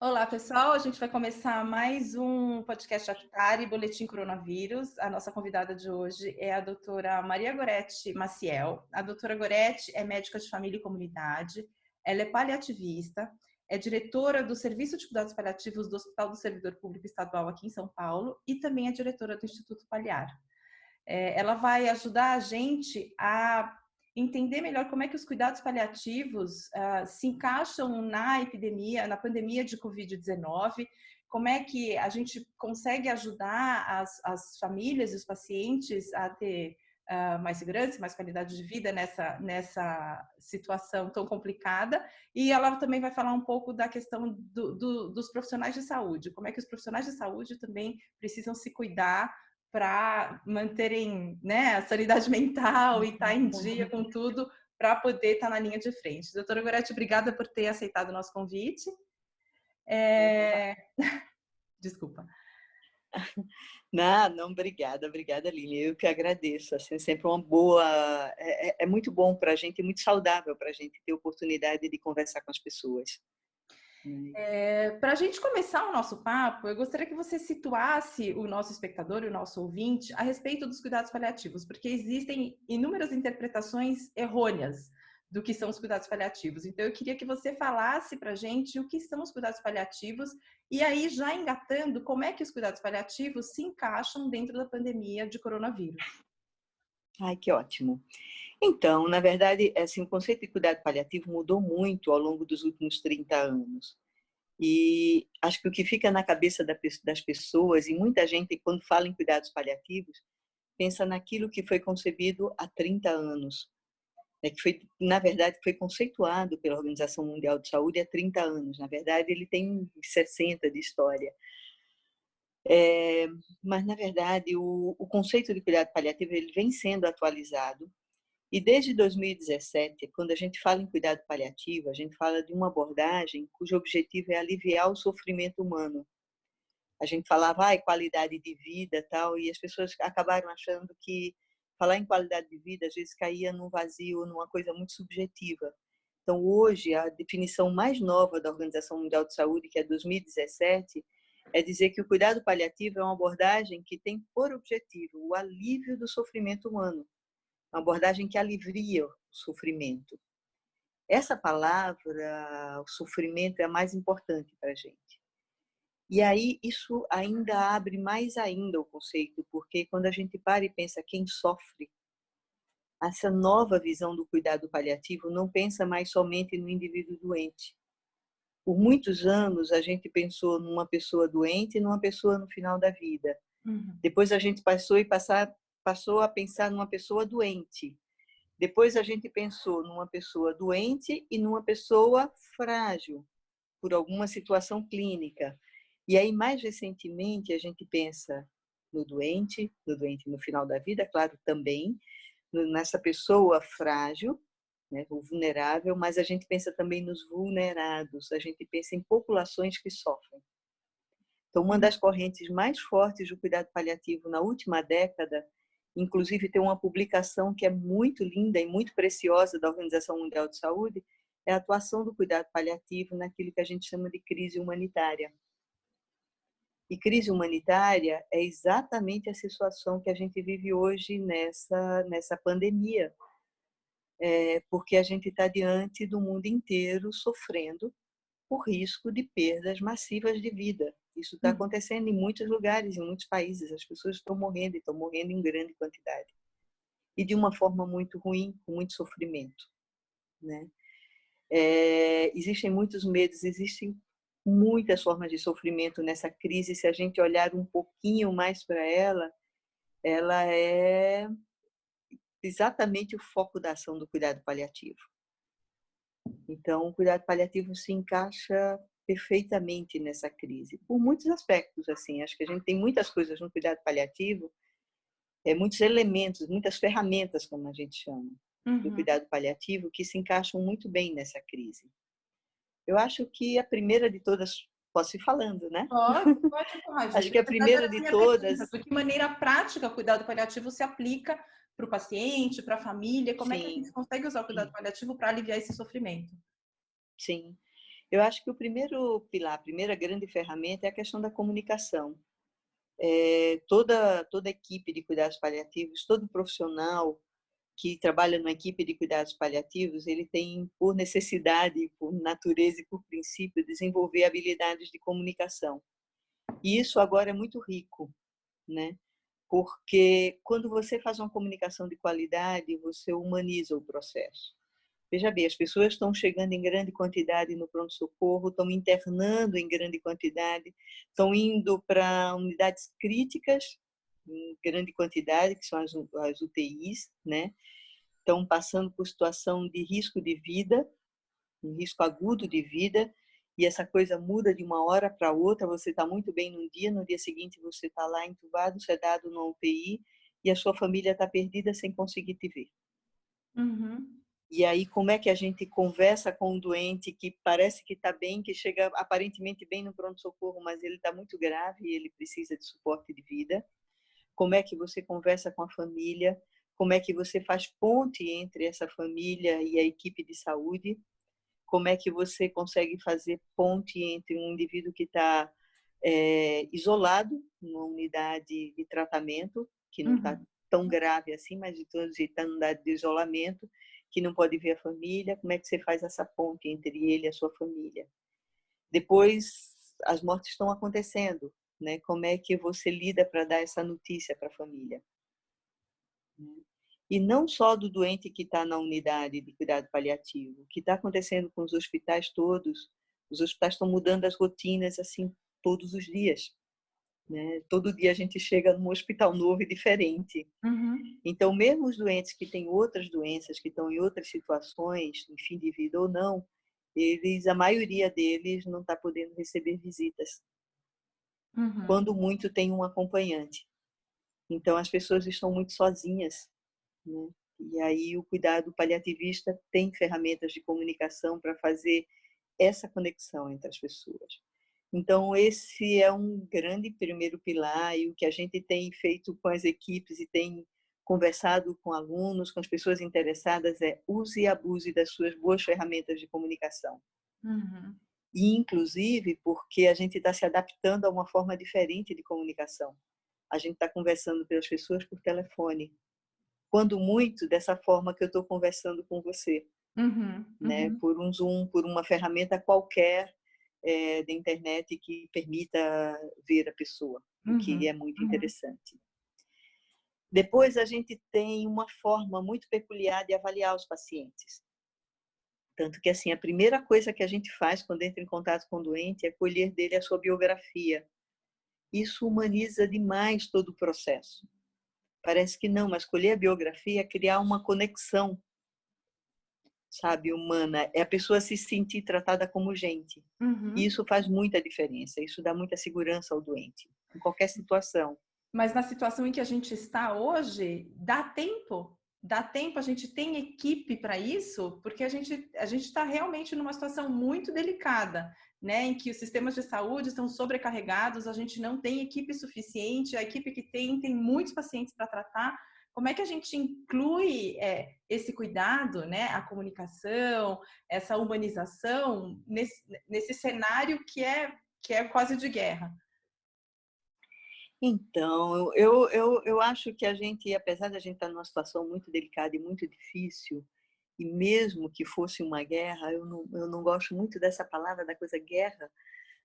Olá, pessoal. A gente vai começar mais um podcast Actari, Boletim Coronavírus. A nossa convidada de hoje é a doutora Maria Gorete Maciel. A doutora Gorete é médica de família e comunidade, ela é paliativista, é diretora do Serviço de Cuidados Paliativos do Hospital do Servidor Público Estadual aqui em São Paulo e também é diretora do Instituto Paliar. Ela vai ajudar a gente a entender melhor como é que os cuidados paliativos se encaixam na epidemia, na pandemia de Covid-19, como é que a gente consegue ajudar as famílias e os pacientes a ter mais segurança, mais qualidade de vida nessa situação tão complicada. E ela também vai falar um pouco da questão dos profissionais de saúde, como é que os profissionais de saúde também precisam se cuidar para manterem, né, a sanidade mental e estar em dia com tudo para poder estar na linha de frente. Doutora Gorete, obrigada por ter aceitado o nosso convite. Desculpa. Não, obrigada, Lilian. Eu que agradeço. Assim, sempre uma boa. É muito bom para a gente, e muito saudável para a gente ter a oportunidade de conversar com as pessoas. Para a gente começar o nosso papo, eu gostaria que você situasse o nosso espectador e o nosso ouvinte a respeito dos cuidados paliativos, porque existem inúmeras interpretações errôneas do que são os cuidados paliativos. Então, eu queria que você falasse para a gente o que são os cuidados paliativos e aí, já engatando, como é que os cuidados paliativos se encaixam dentro da pandemia de coronavírus. Ai, que ótimo. Então, na verdade, assim, o conceito de cuidado paliativo mudou muito ao longo dos últimos 30 anos. E acho que o que fica na cabeça das pessoas, e muita gente, quando fala em cuidados paliativos, pensa naquilo que foi concebido há 30 anos, que foi, na verdade, foi conceituado pela Organização Mundial de Saúde há 30 anos. Na verdade, ele tem 60 de história. Mas, na verdade, o conceito de cuidado paliativo ele vem sendo atualizado. E desde 2017, quando a gente fala em cuidado paliativo, a gente fala de uma abordagem cujo objetivo é aliviar o sofrimento humano. A gente falava qualidade de vida, tal, e as pessoas acabaram achando que falar em qualidade de vida às vezes caía num vazio, numa coisa muito subjetiva. Então, hoje, a definição mais nova da Organização Mundial de Saúde, que é 2017, é dizer que o cuidado paliativo é uma abordagem que tem por objetivo o alívio do sofrimento humano, uma abordagem que alivia o sofrimento. Essa palavra, o sofrimento, é a mais importante para a gente. E aí isso ainda abre mais ainda o conceito, porque quando a gente para e pensa quem sofre, essa nova visão do cuidado paliativo não pensa mais somente no indivíduo doente. Por muitos anos a gente pensou numa pessoa doente e numa pessoa no final da vida. Depois a gente passou a pensar numa pessoa doente. Depois a gente pensou numa pessoa doente e numa pessoa frágil, por alguma situação clínica. E aí, mais recentemente, a gente pensa no doente no final da vida, claro, também, nessa pessoa frágil, né, o vulnerável, mas a gente pensa também nos vulnerados, a gente pensa em populações que sofrem. Então, uma das correntes mais fortes do cuidado paliativo na última década, inclusive tem uma publicação que é muito linda e muito preciosa da Organização Mundial de Saúde, é a atuação do cuidado paliativo naquilo que a gente chama de crise humanitária. E crise humanitária é exatamente a situação que a gente vive hoje nessa pandemia, porque a gente está diante do mundo inteiro sofrendo por risco de perdas massivas de vida. Isso está acontecendo em muitos lugares, em muitos países. As pessoas estão morrendo em grande quantidade. E de uma forma muito ruim, com muito sofrimento, né? Existem muitos medos, existem muitas formas de sofrimento nessa crise. Se a gente olhar um pouquinho mais para ela, ela é exatamente o foco da ação do cuidado paliativo. Então, o cuidado paliativo se encaixa perfeitamente nessa crise, por muitos aspectos. Assim, acho que a gente tem muitas coisas no cuidado paliativo, muitos elementos, muitas ferramentas, como a gente chama, do cuidado paliativo, que se encaixam muito bem nessa crise. Eu acho que a primeira de todas, posso ir falando, né? Pode falar, Acho que a primeira de todas... De que maneira prática o cuidado paliativo se aplica para o paciente, para a família? Como é que a gente consegue usar o cuidado paliativo para aliviar esse sofrimento? Sim. Eu acho que o primeiro pilar, a primeira grande ferramenta é a questão da comunicação. Toda equipe de cuidados paliativos, todo profissional que trabalha numa equipe de cuidados paliativos, ele tem, por necessidade, por natureza e por princípio, desenvolver habilidades de comunicação. E isso agora é muito rico, né? Porque quando você faz uma comunicação de qualidade, você humaniza o processo. Veja bem, as pessoas estão chegando em grande quantidade no pronto-socorro, estão internando em grande quantidade, estão indo para unidades críticas em grande quantidade, que são as UTIs, né? Estão passando por situação de risco de vida, um risco agudo de vida, e essa coisa muda de uma hora para outra. Você está muito bem num dia, no dia seguinte você está lá entubado, sedado no UTI, e a sua família está perdida sem conseguir te ver. Uhum. E aí, como é que a gente conversa com um doente que parece que está bem, que chega aparentemente bem no pronto-socorro, mas ele está muito grave e ele precisa de suporte de vida? Como é que você conversa com a família? Como é que você faz ponte entre essa família e a equipe de saúde? Como é que você consegue fazer ponte entre um indivíduo que está isolado numa unidade de tratamento, que não está Uhum. tão grave assim, mas está numa unidade de isolamento, que não pode ver a família? Como é que você faz essa ponte entre ele e a sua família? Depois, as mortes estão acontecendo, né? Como é que você lida para dar essa notícia para a família? E não só do doente que está na unidade de cuidado paliativo, o que está acontecendo com os hospitais todos. Os hospitais estão mudando as rotinas assim todos os dias, né? Todo dia a gente chega num hospital novo e diferente. Uhum. Então, mesmo os doentes que têm outras doenças, que estão em outras situações, em fim de vida ou não, a maioria deles não está podendo receber visitas. Uhum. Quando muito tem um acompanhante. Então, as pessoas estão muito sozinhas, né? E aí o cuidado paliativista tem ferramentas de comunicação para fazer essa conexão entre as pessoas. Então, esse é um grande primeiro pilar, e o que a gente tem feito com as equipes e tem conversado com alunos, com as pessoas interessadas, é use e abuse das suas boas ferramentas de comunicação. Uhum. E, inclusive, porque a gente está se adaptando a uma forma diferente de comunicação. A gente está conversando com as pessoas por telefone, quando muito dessa forma que eu estou conversando com você, Uhum. né? Uhum. Por um Zoom, por uma ferramenta qualquer da internet que permita ver a pessoa, o que é Uhum. muito Uhum. interessante. Depois, a gente tem uma forma muito peculiar de avaliar os pacientes. Tanto que, assim, a primeira coisa que a gente faz quando entra em contato com o doente é colher dele a sua biografia. Isso humaniza demais todo o processo. Parece que não, mas colher a biografia é criar uma conexão, sabe, humana. É a pessoa se sentir tratada como gente. E Uhum. isso faz muita diferença. Isso dá muita segurança ao doente, em qualquer situação. Mas na situação em que a gente está hoje, dá tempo? Dá tempo? A gente tem equipe para isso? Porque a gente está realmente numa situação muito delicada, né? Em que os sistemas de saúde estão sobrecarregados, a gente não tem equipe suficiente, a equipe que tem muitos pacientes para tratar. Como é que a gente inclui esse cuidado, né? A comunicação, essa humanização nesse cenário que é quase de guerra? Então, eu acho que a gente, apesar de a gente estar numa situação muito delicada e muito difícil, e mesmo que fosse uma guerra, eu não gosto muito dessa palavra, da coisa guerra,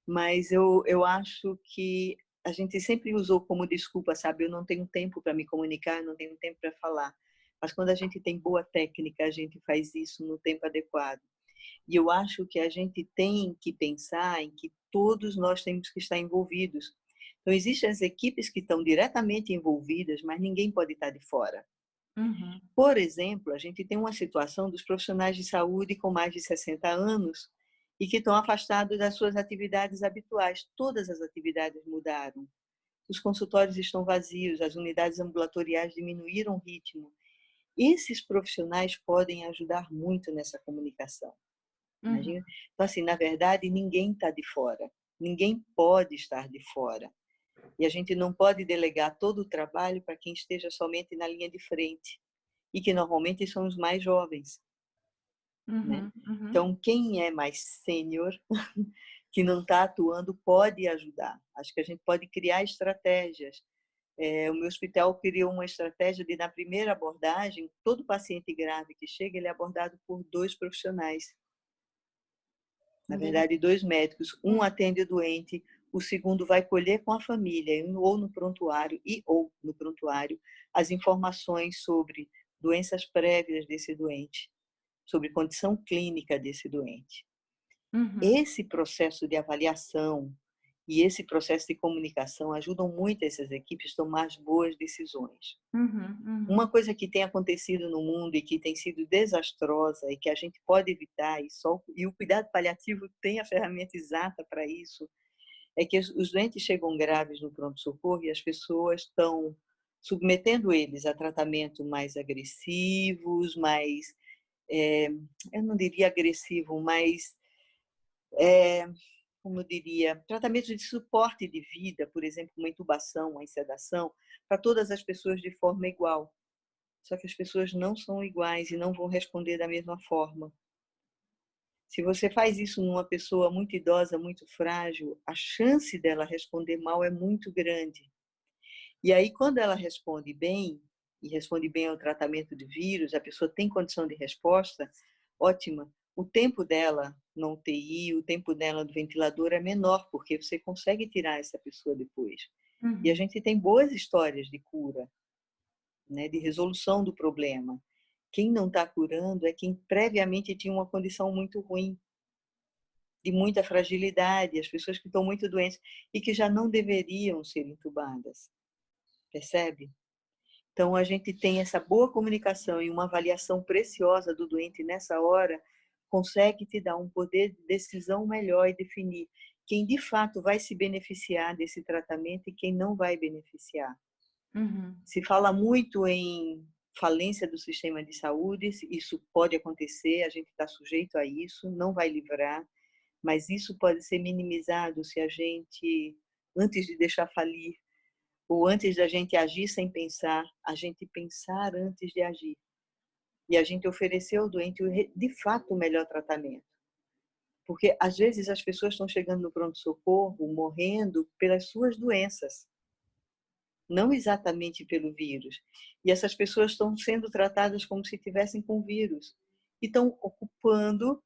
mas eu acho que a gente sempre usou como desculpa, sabe? Eu não tenho tempo para me comunicar, não tenho tempo para falar. Mas quando a gente tem boa técnica, a gente faz isso no tempo adequado. E eu acho que a gente tem que pensar em que todos nós temos que estar envolvidos. Então, existem as equipes que estão diretamente envolvidas, mas ninguém pode estar de fora. Uhum. Por exemplo, a gente tem uma situação dos profissionais de saúde com mais de 60 anos e que estão afastados das suas atividades habituais. Todas as atividades mudaram. Os consultórios estão vazios, as unidades ambulatoriais diminuíram o ritmo. Esses profissionais podem ajudar muito nessa comunicação. Uhum. Imagina? Então, assim, na verdade, ninguém está de fora. Ninguém pode estar de fora. E a gente não pode delegar todo o trabalho para quem esteja somente na linha de frente. E que normalmente são os mais jovens. né? Uhum, uhum, Então, quem é mais sênior, que não está atuando, pode ajudar. Acho que a gente pode criar estratégias. O meu hospital criou uma estratégia de, na primeira abordagem, todo paciente grave que chega, ele é abordado por 2 profissionais. Na entendi. verdade, 2 médicos. Um atende o doente, o segundo vai colher com a família, ou no prontuário, as informações sobre doenças prévias desse doente, sobre condição clínica desse doente. Uhum, Esse processo de avaliação e esse processo de comunicação ajudam muito essas equipes a tomar as boas decisões. uhum, Uma uhum, coisa que tem acontecido no mundo e que tem sido desastrosa e que a gente pode evitar, e o cuidado paliativo tem a ferramenta exata para isso, é que os doentes chegam graves no pronto-socorro e as pessoas estão submetendo eles a tratamento mais agressivos, mais, eu não diria agressivo, mas como eu diria, tratamentos de suporte de vida, por exemplo, uma intubação, uma sedação, para todas as pessoas de forma igual. Só que as pessoas não são iguais e não vão responder da mesma forma. Se você faz isso numa pessoa muito idosa, muito frágil, a chance dela responder mal é muito grande. E aí, quando ela responde bem, e responde bem ao tratamento de vírus, a pessoa tem condição de resposta, ótima. O tempo dela na UTI, o tempo dela do ventilador é menor, porque você consegue tirar essa pessoa depois. E a uhum, gente tem boas histórias de cura, né, de resolução do problema. Quem não está curando é quem previamente tinha uma condição muito ruim, de muita fragilidade, as pessoas que estão muito doentes e que já não deveriam ser entubadas, percebe? Então, a gente tem essa boa comunicação e uma avaliação preciosa do doente nessa hora, consegue te dar um poder de decisão melhor e definir quem de fato vai se beneficiar desse tratamento e quem não vai beneficiar. uhum, Se fala muito em falência do sistema de saúde, isso pode acontecer, a gente está sujeito a isso, não vai livrar, mas isso pode ser minimizado se a gente, antes de deixar falir, ou antes da gente agir sem pensar, a gente pensar antes de agir. E a gente oferecer ao doente, de fato, o melhor tratamento. Porque, às vezes, as pessoas estão chegando no pronto-socorro morrendo pelas suas doenças, não exatamente pelo vírus. E essas pessoas estão sendo tratadas como se tivessem com vírus. E estão ocupando,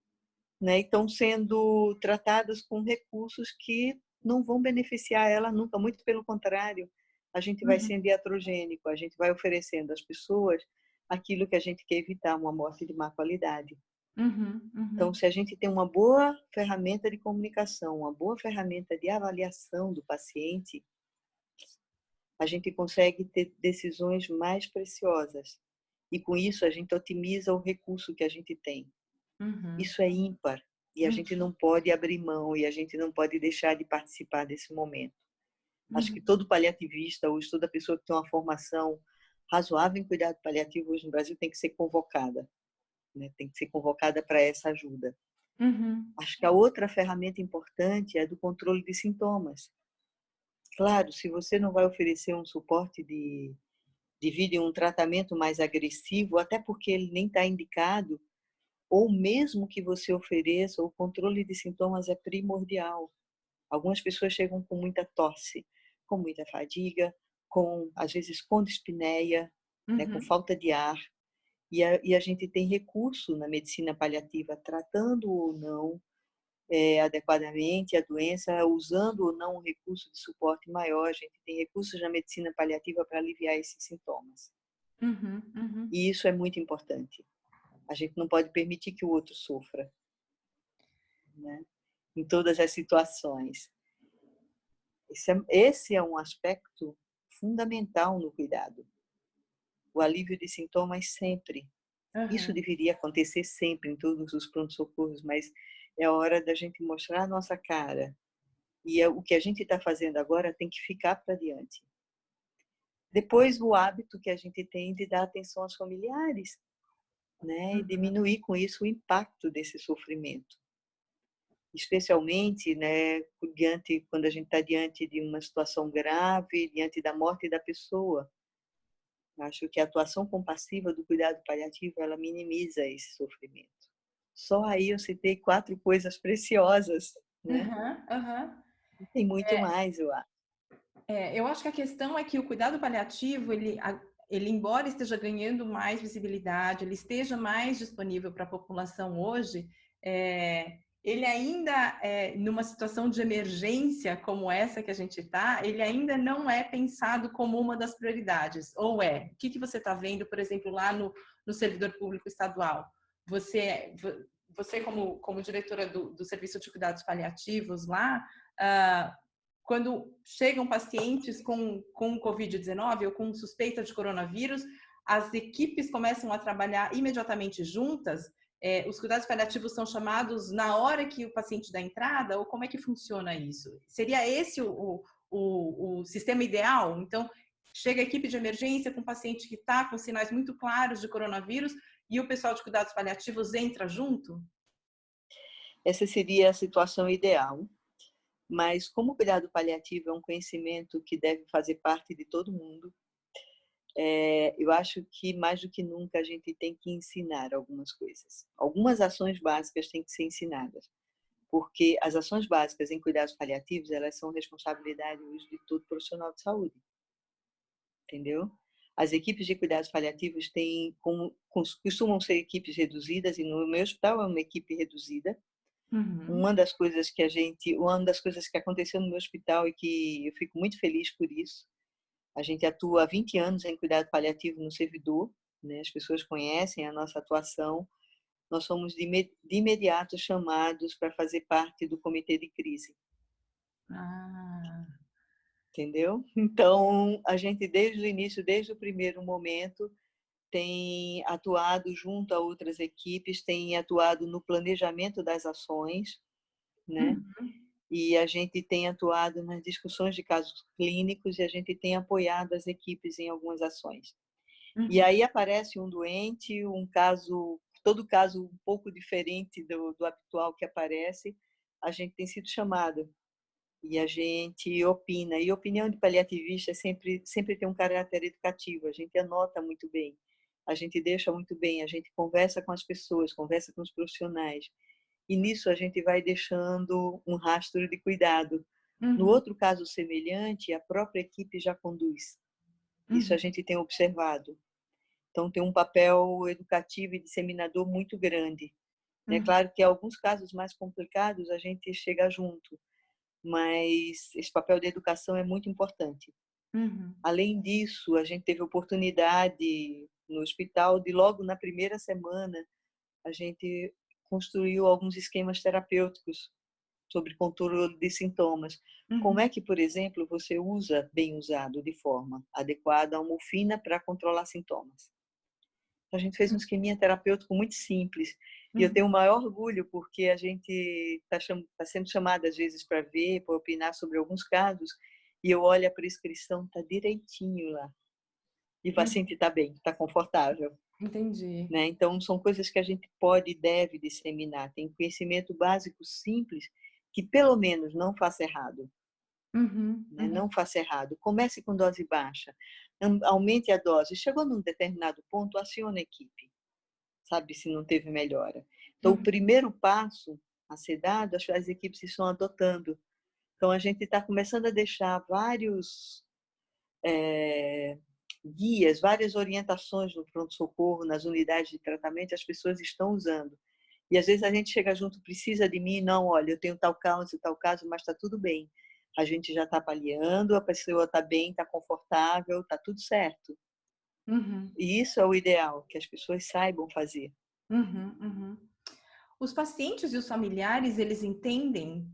né, estão sendo tratadas com recursos que não vão beneficiar ela nunca, muito pelo contrário. A gente vai uhum, sendo iatrogênico, a gente vai oferecendo às pessoas aquilo que a gente quer evitar, uma morte de má qualidade. uhum, Então, uhum, se a gente tem uma boa ferramenta de comunicação, uma boa ferramenta de avaliação do paciente, a gente consegue ter decisões mais preciosas. E com isso a gente otimiza o recurso que a gente tem. uhum, Isso é ímpar e a uhum, gente não pode abrir mão e a gente não pode deixar de participar desse momento. Acho que uhum, todo paliativista, hoje toda pessoa que tem uma formação razoável em cuidado paliativo hoje no Brasil tem que ser convocada, né? Tem que ser convocada para essa ajuda. uhum, Acho que a outra ferramenta importante é a do controle de sintomas. Claro, se você não vai oferecer um suporte de vida e um tratamento mais agressivo, até porque ele nem está indicado, ou mesmo que você ofereça, o controle de sintomas é primordial. Algumas pessoas chegam com muita tosse, com muita fadiga, às vezes com dispneia, né, com uhum, falta de ar, e a gente tem recurso na medicina paliativa tratando ou não adequadamente a doença, usando ou não um recurso de suporte maior. A gente tem recursos na medicina paliativa para aliviar esses sintomas. uhum, uhum. E isso é muito importante. A gente não pode permitir que o outro sofra, né? Em todas as situações. Esse é um aspecto fundamental no cuidado. O alívio de sintomas sempre. Isso Aham. deveria acontecer sempre em todos os pronto-socorros, mas é a hora da gente mostrar a nossa cara. E o que a gente está fazendo agora tem que ficar para diante. Depois, o hábito que a gente tem de dar atenção aos familiares, né? E Uhum. diminuir com isso o impacto desse sofrimento. Especialmente, né, quando a gente está diante de uma situação grave, diante da morte da pessoa. Acho que a atuação compassiva do cuidado paliativo, ela minimiza esse sofrimento. Só aí eu citei 4 coisas preciosas, né? Aham, aham. Tem muito mais, eu acho. Eu acho que a questão é que o cuidado paliativo, ele embora esteja ganhando mais visibilidade, ele esteja mais disponível para a população hoje, ele ainda, numa situação de emergência como essa que a gente está, ele ainda não é pensado como uma das prioridades. Ou é? O que você está vendo, por exemplo, lá no servidor público estadual? Você, você como diretora do Serviço de Cuidados Paliativos lá, quando chegam pacientes com Covid-19 ou com suspeita de coronavírus, as equipes começam a trabalhar imediatamente juntas. Os cuidados paliativos são chamados na hora que o paciente dá entrada, ou como é que funciona isso? Seria esse o sistema ideal? Então, chega a equipe de emergência com um paciente que está com sinais muito claros de coronavírus e o pessoal de cuidados paliativos entra junto? Essa seria a situação ideal, mas como o cuidado paliativo é um conhecimento que deve fazer parte de todo mundo, eu acho que mais do que nunca a gente tem que ensinar algumas coisas. Algumas ações básicas têm que ser ensinadas, porque as ações básicas em cuidados paliativos, elas são responsabilidade hoje de todo profissional de saúde, entendeu? As equipes de cuidados paliativos costumam ser equipes reduzidas, e no meu hospital é uma equipe reduzida. Uhum. Uma das coisas que aconteceu no meu hospital e que eu fico muito feliz por isso, a gente atua há 20 anos em cuidado paliativo no servidor, né? As pessoas conhecem a nossa atuação. Nós somos de imediato chamados para fazer parte do comitê de crise, Ah. entendeu? Então, a gente desde o início, desde o primeiro momento, tem atuado junto a outras equipes, tem atuado no planejamento das ações, né? Uhum. E a gente tem atuado nas discussões de casos clínicos e a gente tem apoiado as equipes em algumas ações. E Uhum. aí aparece um doente, um caso, todo caso um pouco diferente do habitual que aparece, a gente tem sido chamado e a gente opina. E opinião de paliativista sempre tem um caráter educativo, a gente anota muito bem, a gente deixa muito bem, a gente conversa com as pessoas, conversa com os profissionais. E nisso a gente vai deixando um rastro de cuidado. No Uhum. outro caso semelhante, a própria equipe já conduz. Isso a Uhum. gente tem observado. Então, tem um papel educativo e disseminador muito grande. É Uhum. claro que em alguns casos mais complicados a gente chega junto, mas esse papel de educação é muito importante. Uhum. Além disso, a gente teve oportunidade no hospital de logo na primeira semana a gente construiu alguns esquemas terapêuticos sobre controle de sintomas. Como Uhum. é que, por exemplo, você usa, bem usado, de forma adequada, a morfina para controlar sintomas? A gente fez um esqueminha terapêutico muito simples. E eu Uhum. tenho o maior orgulho, porque a gente está sendo chamada, às vezes, para ver, para opinar sobre alguns casos, e eu olho a prescrição, está direitinho lá. E o Uhum. paciente está bem, está confortável. Entendi. Né? Então, são coisas que a gente pode e deve disseminar. Tem conhecimento básico simples que, pelo menos, não faça errado. Uhum. Né? Uhum. Não faça errado. Comece com dose baixa. Aumente a dose. Chegou num determinado ponto, acione a equipe. Sabe se não teve melhora. Então, o Uhum. primeiro passo a ser dado, as equipes estão adotando. Então, a gente está começando a deixar vários guias, várias orientações no pronto-socorro, nas unidades de tratamento, as pessoas estão usando. E às vezes a gente chega junto, precisa de mim? Não, olha, eu tenho tal caso, mas está tudo bem. A gente já está avaliando, a pessoa está bem, está confortável, está tudo certo. Uhum. E isso é o ideal, que as pessoas saibam fazer. Uhum. Uhum. Os pacientes e os familiares, eles entendem,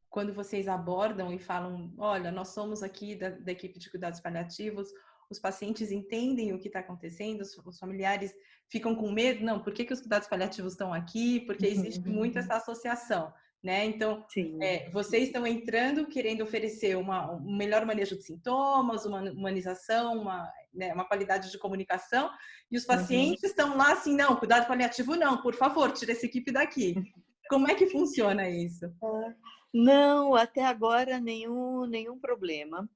quando vocês abordam e falam, olha, nós somos aqui da equipe de cuidados paliativos, os pacientes entendem o que está acontecendo, os familiares ficam com medo, não, por que os cuidados paliativos estão aqui? Porque existe muito essa associação, né? Então, Sim, vocês estão entrando querendo oferecer um melhor manejo de sintomas, uma humanização, né, uma qualidade de comunicação, e os uhum. pacientes estão lá assim, não, cuidado paliativo não, por favor, tira essa equipe daqui. Como é que funciona isso? Não, até agora nenhum problema.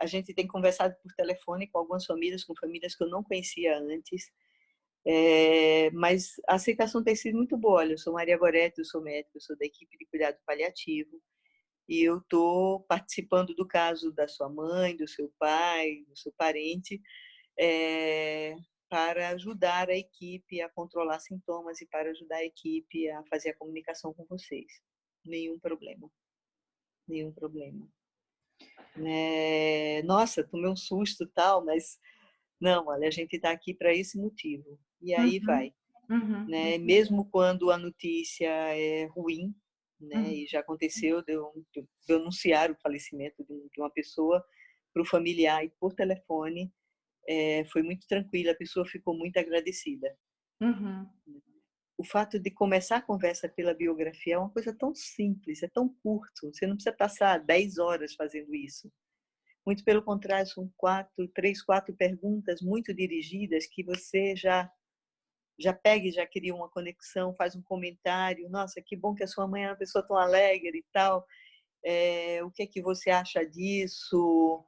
A gente tem conversado por telefone com algumas famílias, com famílias que eu não conhecia antes. Mas a aceitação tem sido muito boa. Olha, eu sou Maria Goretti, eu sou médica, eu sou da equipe de cuidado paliativo e eu estou participando do caso da sua mãe, do seu pai, do seu parente, é, para ajudar a equipe a controlar sintomas e para ajudar a equipe a fazer a comunicação com vocês. Nenhum problema. Nenhum problema. Nossa, tomei um susto tal, mas não, olha, a gente está aqui para esse motivo. E aí Uhum, vai. uhum, Né? uhum, Mesmo quando a notícia é ruim, né? uhum, E já aconteceu de eu anunciar o falecimento de uma pessoa para o familiar e por telefone, foi muito tranquila, a pessoa ficou muito agradecida. uhum. O fato de começar a conversa pela biografia é uma coisa tão simples, é tão curto, você não precisa passar 10 horas fazendo isso. Muito pelo contrário, são 4 perguntas muito dirigidas que você já pega e já cria uma conexão, faz um comentário. Nossa, que bom que a sua mãe é uma pessoa tão alegre e tal. O que é que você acha disso?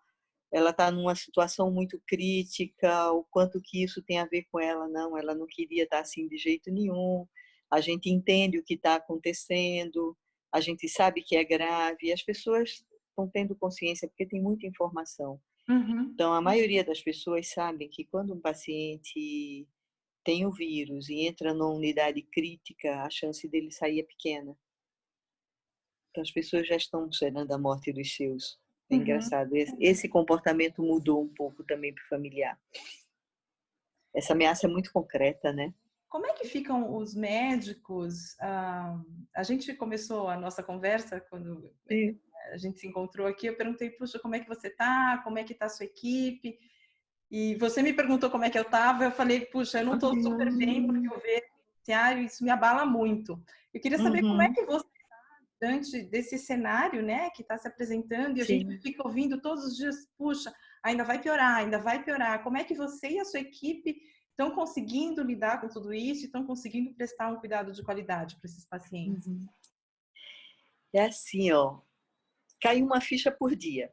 Ela está numa situação muito crítica, o quanto que isso tem a ver com ela? Não, ela não queria estar assim de jeito nenhum. A gente entende o que está acontecendo, a gente sabe que é grave, e as pessoas estão tendo consciência porque tem muita informação. Uhum. Então, a maioria das pessoas sabem que quando um paciente tem o vírus e entra numa unidade crítica, a chance dele sair é pequena. Então, as pessoas já estão esperando a morte dos seus. É Uhum. engraçado. Esse comportamento mudou um pouco também para o familiar. Essa ameaça é muito concreta, né? Como é que ficam os médicos? A gente começou a nossa conversa quando Sim. a gente se encontrou aqui. Eu perguntei, puxa, como é que você tá? Como é que tá a sua equipe? E você me perguntou como é que eu tava. Eu falei, puxa, eu não estou super bem porque eu vejo o noticiário e isso me abala muito. Eu queria saber como é Uhum. que você diante desse cenário, né, que está se apresentando e a gente Sim. fica ouvindo todos os dias, puxa, ainda vai piorar, ainda vai piorar. Como é que você e a sua equipe estão conseguindo lidar com tudo isso e estão conseguindo prestar um cuidado de qualidade para esses pacientes? Uhum. É assim, ó, cai uma ficha por dia,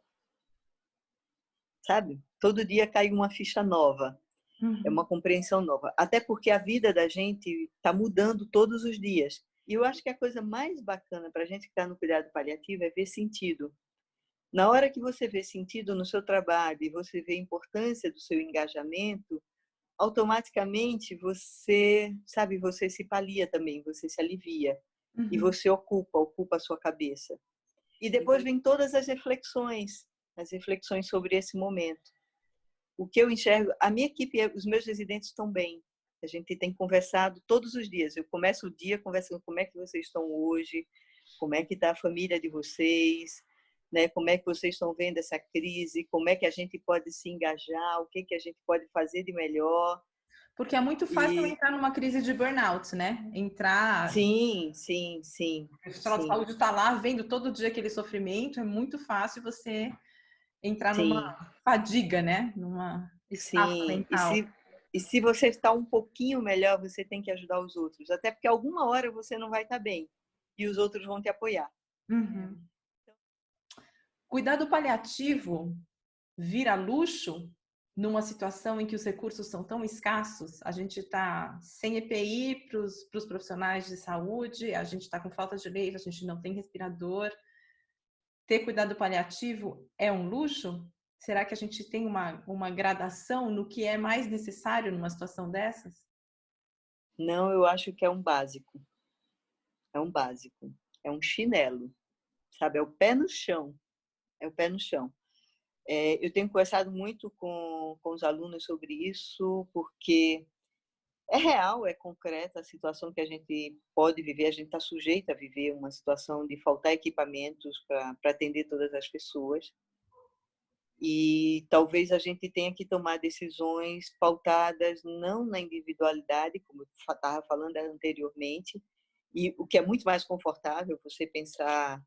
sabe? Todo dia cai uma ficha nova. É Uhum, uma compreensão nova. Até porque a vida da gente está mudando todos os dias. E eu acho que a coisa mais bacana para a gente que está no cuidado paliativo é ver sentido. Na hora que você vê sentido no seu trabalho e você vê a importância do seu engajamento, automaticamente você, sabe, você se palia também, você se alivia. E uhum. você ocupa a sua cabeça. E depois vem todas as reflexões sobre esse momento. O que eu enxergo, a minha equipe, os meus residentes estão bem. A gente tem conversado todos os dias. Eu começo o dia conversando como é que vocês estão hoje, como é que está a família de vocês, né? Como é que vocês estão vendo essa crise, como é que a gente pode se engajar, o que que a gente pode fazer de melhor. Porque é muito fácil E entrar numa crise de burnout, né? Entrar, sim, sim, sim, o profissional de sim, saúde está lá vendo todo dia aquele sofrimento, é muito fácil você entrar numa sim, fadiga, né? Numa estafa sim. mental. E se você está um pouquinho melhor, você tem que ajudar os outros. Até porque alguma hora você não vai estar bem e os outros vão te apoiar. Uhum. Cuidado paliativo vira luxo numa situação em que os recursos são tão escassos. A gente está sem EPI para os profissionais de saúde, a gente está com falta de leito, a gente não tem respirador. Ter cuidado paliativo é um luxo? Será que a gente tem uma gradação no que é mais necessário numa situação dessas? Não, eu acho que é um básico. É um básico. É um chinelo, sabe? É o pé no chão. É o pé no chão. Eu tenho conversado muito com os alunos sobre isso, porque é real, é concreta a situação que a gente pode viver. A gente está sujeito a viver uma situação de faltar equipamentos para atender todas as pessoas. E talvez a gente tenha que tomar decisões pautadas não na individualidade, como eu estava falando anteriormente, e o que é muito mais confortável você pensar.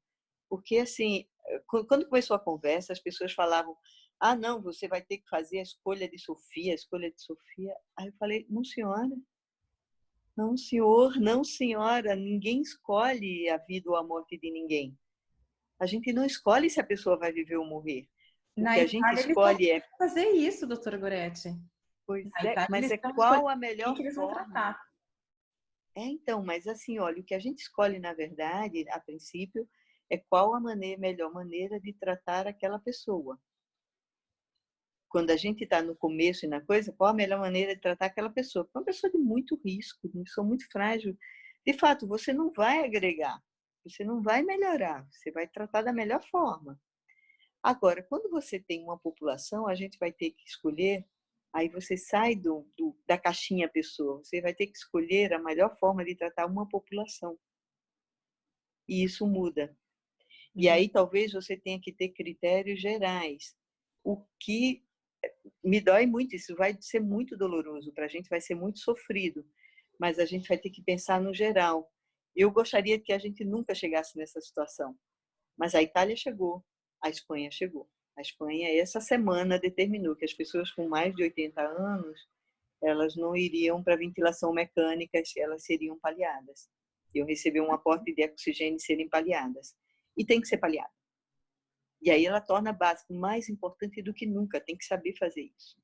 Porque, assim, quando começou a conversa, as pessoas falavam: ah, não, você vai ter que fazer a escolha de Sofia, a escolha de Sofia. Aí eu falei: não, senhora. Não, senhor, não, senhora. Ninguém escolhe a vida ou a morte de ninguém. A gente não escolhe se a pessoa vai viver ou morrer. O Na que a gente Itália, eles estão escolhe é fazer isso, doutora Goretti. Pois Na é, Itália, mas eles é estão qual escolhendo a quem melhor que eles vão forma? tratar. Então, mas assim, olha, o que a gente escolhe, na verdade, a princípio, é qual a melhor maneira de tratar aquela pessoa. Quando a gente está no começo e na coisa, qual a melhor maneira de tratar aquela pessoa? Porque é uma pessoa de muito risco, uma pessoa muito frágil. De fato, você não vai agregar, você não vai melhorar, você vai tratar da melhor forma. Agora, quando você tem uma população, a gente vai ter que escolher, aí você sai da caixinha pessoa, você vai ter que escolher a melhor forma de tratar uma população. E isso muda. E Uhum. aí talvez você tenha que ter critérios gerais. O que me dói muito, isso vai ser muito doloroso para a gente, vai ser muito sofrido, mas a gente vai ter que pensar no geral. Eu gostaria que a gente nunca chegasse nessa situação, mas a Itália chegou, a Espanha chegou. A Espanha, essa semana, determinou que as pessoas com mais de 80 anos, elas não iriam para ventilação mecânica, elas seriam paliadas. Eu recebi um aporte de oxigênio e serem paliadas. E tem que ser paliada. E aí ela torna básico, mais importante do que nunca, tem que saber fazer isso.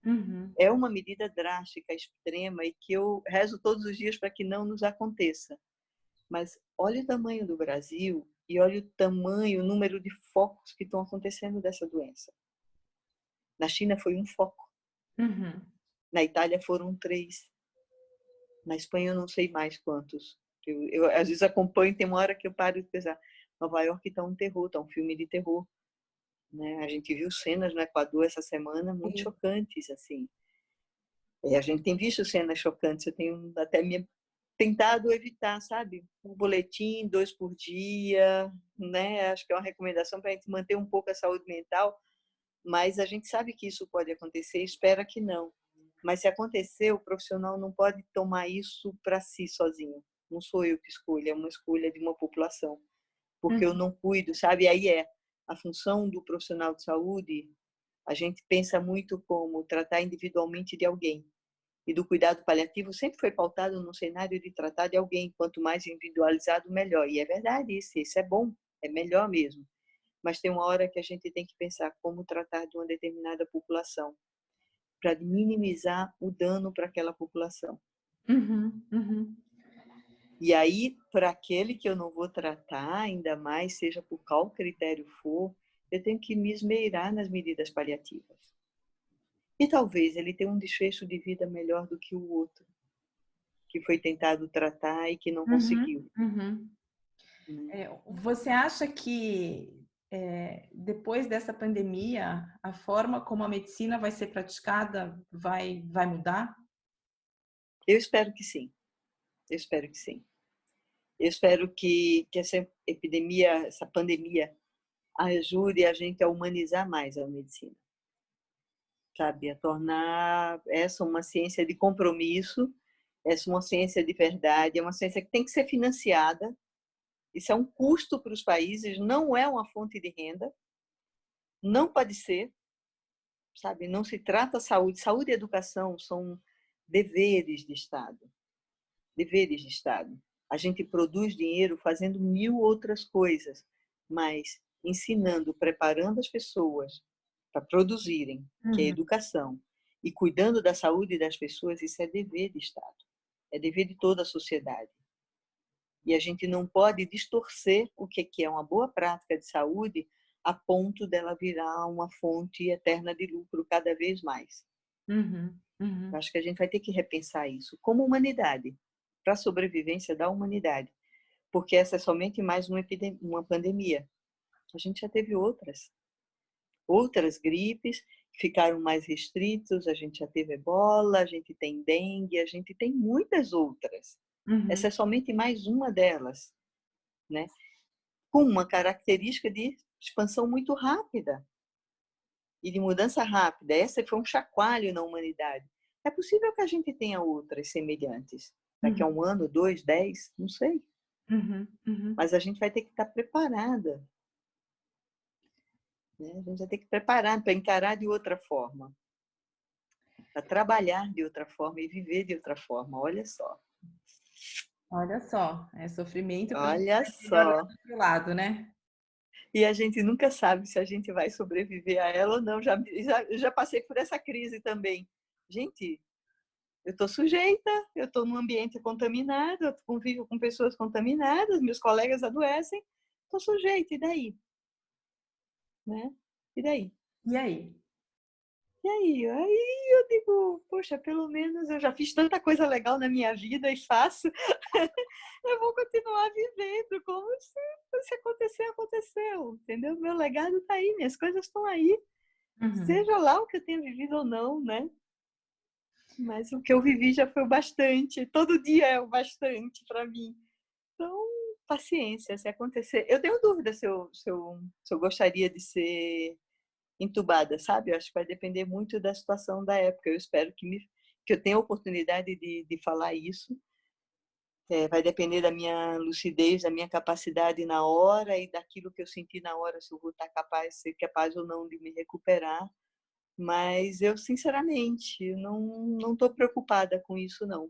Uhum. É uma medida drástica, extrema, e que eu rezo todos os dias para que não nos aconteça. Mas olha o tamanho do Brasil e olha o tamanho, o número de focos que estão acontecendo dessa doença. Na China foi um foco, Uhum. na Itália foram 3, na Espanha eu não sei mais quantos. Eu às vezes acompanho, tem uma hora que eu paro de pensar, Nova York está um terror, está um filme de terror. Né? A gente viu cenas no Equador essa semana muito Sim. chocantes, assim. A gente tem visto cenas chocantes, eu tenho até me tentado evitar, sabe? Um boletim, 2 por dia, né? Acho que é uma recomendação para a gente manter um pouco a saúde mental, mas a gente sabe que isso pode acontecer, espera que não. Mas se acontecer, o profissional não pode tomar isso para si sozinho. Não sou eu que escolho, é uma escolha de uma população, porque eu Uhum. não cuido, sabe? Aí é a função do profissional de saúde. A gente pensa muito como tratar individualmente de alguém. E do cuidado paliativo sempre foi pautado no cenário de tratar de alguém. Quanto mais individualizado, melhor. E é verdade isso é bom, é melhor mesmo. Mas tem uma hora que a gente tem que pensar como tratar de uma determinada população, para minimizar o dano para aquela população. Uhum. Uhum. E aí, para aquele que eu não vou tratar, ainda mais, seja por qual critério for, eu tenho que me esmeirar nas medidas paliativas. E talvez ele tenha um desfecho de vida melhor do que o outro, que foi tentado tratar e que não Uhum. conseguiu. Uhum. Né? Você acha que depois dessa pandemia, a forma como a medicina vai ser praticada vai mudar? Eu espero que sim. Eu espero que sim. Eu espero que essa epidemia, essa pandemia, ajude a gente a humanizar mais a medicina, sabe? A tornar essa uma ciência de compromisso, essa uma ciência de verdade, é uma ciência que tem que ser financiada. Isso é um custo para os países, não é uma fonte de renda, não pode ser, sabe? Não se trata saúde. Saúde e educação são deveres de Estado. Deveres de Estado. A gente produz dinheiro fazendo 1000 outras coisas, mas ensinando, preparando as pessoas para produzirem, que é a Uhum. educação, e cuidando da saúde das pessoas, isso é dever de Estado. É dever de toda a sociedade. E a gente não pode distorcer o que é uma boa prática de saúde a ponto dela virar uma fonte eterna de lucro cada vez mais. Uhum. Eu Uhum. acho que a gente vai ter que repensar isso como humanidade, para a sobrevivência da humanidade, porque essa é somente mais uma pandemia. A gente já teve outras gripes que ficaram mais restritos, a gente já teve ebola, a gente tem dengue, a gente tem muitas outras. Essa Uhum. é somente mais uma delas, né? Com uma característica de expansão muito rápida e de mudança rápida. Essa foi um chacoalho na humanidade. É possível que a gente tenha outras semelhantes. Daqui a Uhum. um ano, 2, 10, não sei. Uhum. Uhum. Mas a gente vai ter que estar preparada. Né? A gente vai ter que preparar para encarar de outra forma, para trabalhar de outra forma e viver de outra forma. Olha só. Olha só, é sofrimento para a gente Olha conseguir olhar só. do outro lado, né? E a gente nunca sabe se a gente vai sobreviver a ela ou não. Já passei por essa crise também. Gente, eu estou sujeita, eu estou num ambiente contaminado, eu convivo com pessoas contaminadas, meus colegas adoecem, estou sujeita, e daí? Né? E daí? E aí? E aí? Aí eu digo, poxa, pelo menos eu já fiz tanta coisa legal na minha vida e faço, eu vou continuar vivendo como se acontecer, aconteceu, entendeu? Meu legado está aí, minhas coisas estão aí, Uhum. seja lá o que eu tenha vivido ou não, né? Mas o que eu vivi já foi o bastante, todo dia é o bastante para mim. Então, paciência, se acontecer. Eu tenho dúvida se eu gostaria de ser entubada, sabe? Eu acho que vai depender muito da situação da época. Eu espero que eu tenha a oportunidade de falar isso. Vai depender da minha lucidez, da minha capacidade na hora e daquilo que eu senti na hora, se eu vou estar ser capaz ou não de me recuperar. Mas eu, sinceramente, não estou preocupada com isso, não.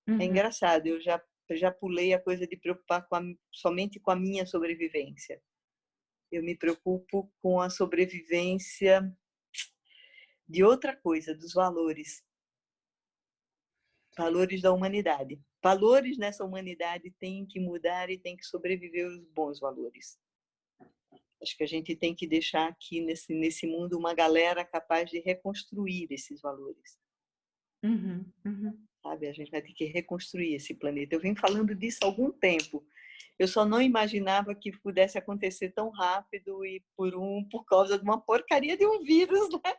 É Uhum. engraçado, eu já pulei a coisa de preocupar somente com a minha sobrevivência. Eu me preocupo com a sobrevivência de outra coisa, dos valores. Valores da humanidade. Valores nessa humanidade têm que mudar e têm que sobreviver os bons valores. Acho que a gente tem que deixar aqui nesse mundo uma galera capaz de reconstruir esses valores. Uhum. Uhum. Sabe? A gente vai ter que reconstruir esse planeta. Eu venho falando disso há algum tempo. Eu só não imaginava que pudesse acontecer tão rápido e por causa de uma porcaria de um vírus, né?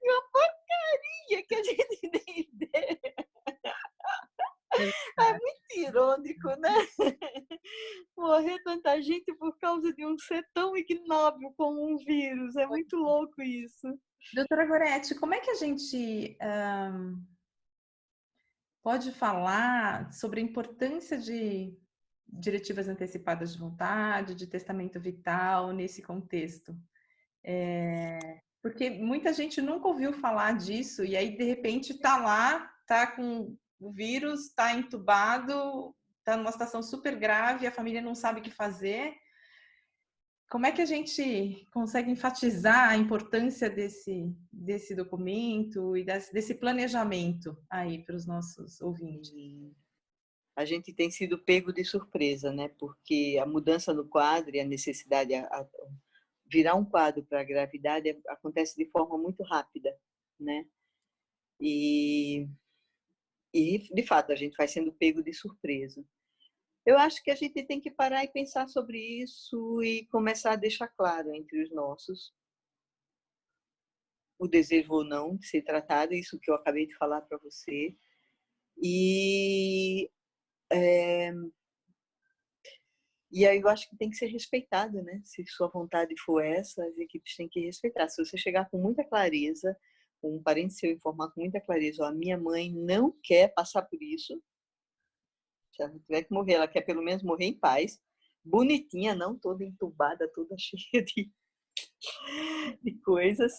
E uma porcaria que a gente nem ideia. É muito irônico, né? Morrer tanta gente por causa de um ser tão ignóbil como um vírus. É muito louco isso. Doutora Goretti, como é que a gente pode falar sobre a importância de diretivas antecipadas de vontade, de testamento vital nesse contexto? Porque muita gente nunca ouviu falar disso e aí, de repente, está lá, está com o vírus, está entubado, está numa situação super grave, a família não sabe o que fazer. Como é que a gente consegue enfatizar a importância desse documento e desse planejamento aí para os nossos ouvintes? A gente tem sido pego de surpresa, né? Porque a mudança no quadro e a necessidade virar um quadro para a gravidade acontece de forma muito rápida, né? E, de fato a gente vai sendo pego de surpresa. Eu acho que a gente tem que parar e pensar sobre isso e começar a deixar claro entre os nossos o desejo ou não de ser tratado, isso que eu acabei de falar para você. E E aí eu acho que tem que ser respeitado, né? Se sua vontade for essa, as equipes têm que respeitar. Se você chegar com muita clareza, um parente seu informar com muita clareza, ó, a minha mãe não quer passar por isso, se ela tiver que morrer, ela quer pelo menos morrer em paz, bonitinha, não toda entubada, toda cheia de coisas.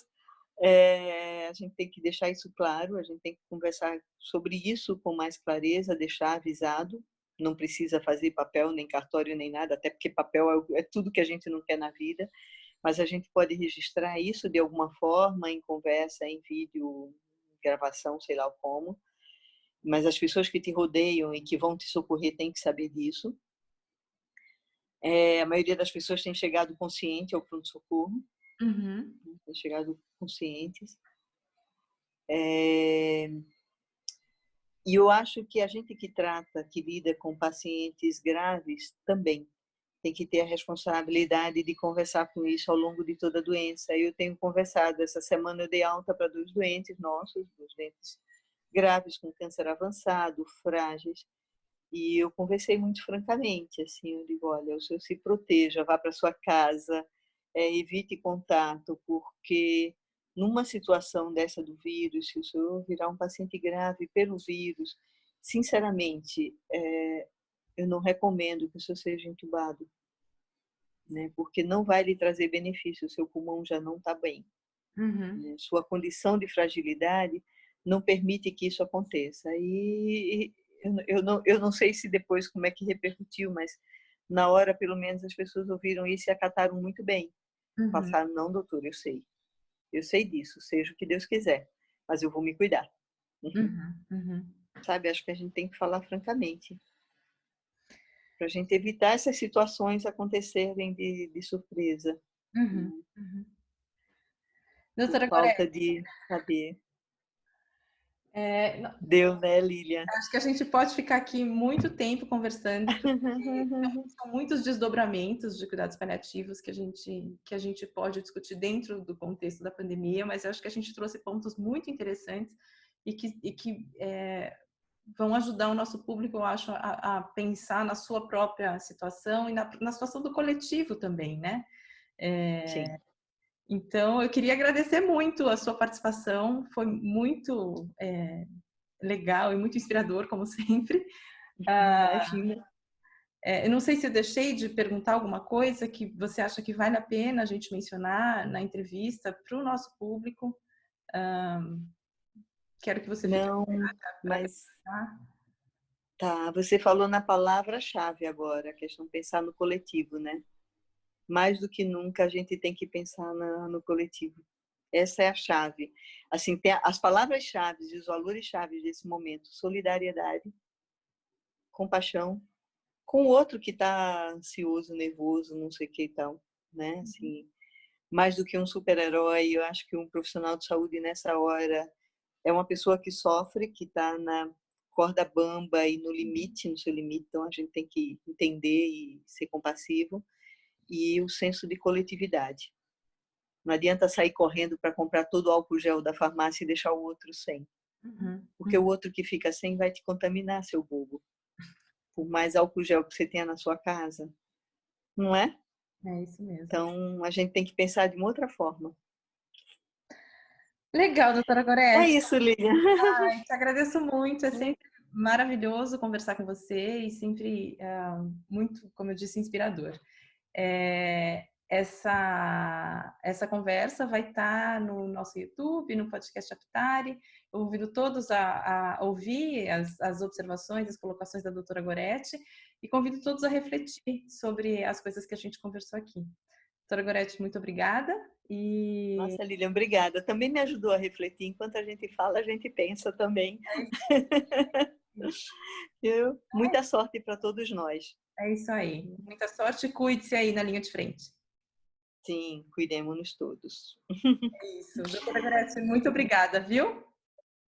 A gente tem que deixar isso claro, a gente tem que conversar sobre isso com mais clareza, deixar avisado. Não precisa fazer papel, nem cartório, nem nada, até porque papel é tudo que a gente não quer na vida, mas a gente pode registrar isso de alguma forma, em conversa, em vídeo, gravação, sei lá como. Mas as pessoas que te rodeiam e que vão te socorrer têm que saber disso. A maioria das pessoas tem chegado consciente ao pronto-socorro, Uhum. tem chegado conscientes. E eu acho que a gente que trata, que lida com pacientes graves, também tem que ter a responsabilidade de conversar com isso ao longo de toda a doença. Eu tenho conversado, essa semana eu dei alta para 2 doentes nossos, 2 doentes graves com câncer avançado, frágeis, e eu conversei muito francamente, assim, eu digo, olha, o senhor se proteja, vá para sua casa, evite contato, porque numa situação dessa do vírus, se o senhor virar um paciente grave pelo vírus, sinceramente, eu não recomendo que o senhor seja entubado, né? Porque não vai lhe trazer benefício, o seu pulmão já não está bem, Uhum. né? Sua condição de fragilidade não permite que isso aconteça. E eu não sei se depois como é que repercutiu, mas na hora, pelo menos, as pessoas ouviram isso e acataram muito bem. Uhum. Passaram, não, doutor, eu sei. Eu sei disso, seja o que Deus quiser, mas eu vou me cuidar. Uhum, uhum. Sabe, acho que a gente tem que falar francamente, para a gente evitar essas situações acontecerem de surpresa, Uhum, uhum. por Doutora falta Gorete, de saber. é, Deu, né, Lilian? acho que a gente pode ficar aqui muito tempo conversando, porque são muitos desdobramentos de cuidados paliativos que a gente pode discutir dentro do contexto da pandemia, mas eu acho que a gente trouxe pontos muito interessantes e que vão ajudar o nosso público, eu acho, a pensar na sua própria situação e na situação do coletivo também, né? Sim. Então, eu queria agradecer muito a sua participação, foi muito legal e muito inspirador, como sempre. Imagina. Eu não sei se eu deixei de perguntar alguma coisa que você acha que vale a pena a gente mencionar na entrevista para o nosso público. Quero que você fique Não, para mas acrescentar. tá, você falou na palavra-chave agora, a questão de pensar no coletivo, né? Mais do que nunca a gente tem que pensar no coletivo. Essa é a chave. Assim, tem as palavras-chave e os valores-chave desse momento: solidariedade, compaixão, com o outro que está ansioso, nervoso, não sei o que e tal, né? Assim, mais do que um super-herói, eu acho que um profissional de saúde nessa hora é uma pessoa que sofre, que está na corda bamba e no limite, no seu limite, então a gente tem que entender e ser compassivo, e o senso de coletividade. Não adianta sair correndo para comprar todo o álcool gel da farmácia e deixar o outro sem, porque o outro que fica sem vai te contaminar, seu bobo. Por mais álcool gel que você tenha na sua casa, não é? É isso mesmo. Então a gente tem que pensar de uma outra forma. Legal, doutora É Gorete. isso, Lilian. Te agradeço muito. É sempre maravilhoso conversar com você e sempre muito, como eu disse, inspirador. Essa conversa vai estar no nosso YouTube, no podcast Aptari. Eu convido todos a ouvir as observações, as colocações da doutora Gorete e convido todos a refletir sobre as coisas que a gente conversou aqui. Doutora Gorete, muito obrigada. E Nossa, Lilian, obrigada. Também me ajudou a refletir. Enquanto a gente fala, a gente pensa também. Muita sorte para todos nós. é isso aí. Muita sorte e cuide-se aí na linha de frente. Sim, cuidemos-nos todos. É isso. Doutora Gorete, muito obrigada, viu?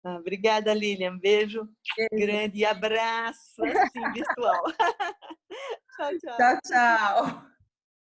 Obrigada, Lilian. Beijo Beijo. grande e abraço assim virtual. Tchau, Tchau, tchau. tchau.